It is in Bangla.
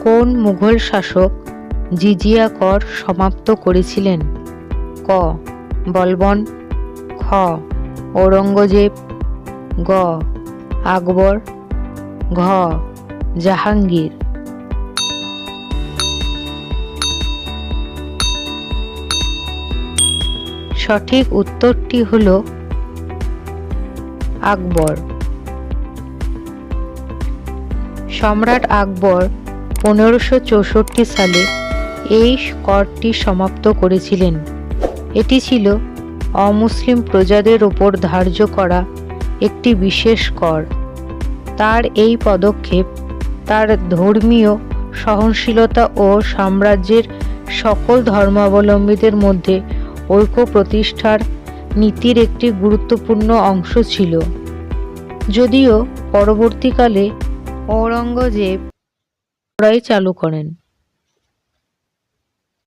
কোন মুঘল শাসক জিজিয়া কর সমাপ্ত করেছিলেন? ক. বলবন, খ. ঔরঙ্গজেব, গ. আকবর, ঘ. জাহাঙ্গীর। সঠিক উত্তরটি হল আকবর। সম্রাট আকবর 1564 সালে এই করটি সমাপ্ত করেছিলেন। এটি ছিল অমুসলিম প্রজাদের ওপর ধার্য করা একটি বিশেষ কর। তার এই পদক্ষেপ তার ধর্মীয় সহনশীলতা ও সাম্রাজ্যের সকল ধর্মাবলম্বীদের মধ্যে ঐক্য প্রতিষ্ঠার নীতির একটি গুরুত্বপূর্ণ অংশ ছিল। যদিও পরবর্তীকালে ঔরঙ্গজেব পুনরায় চালু করেন।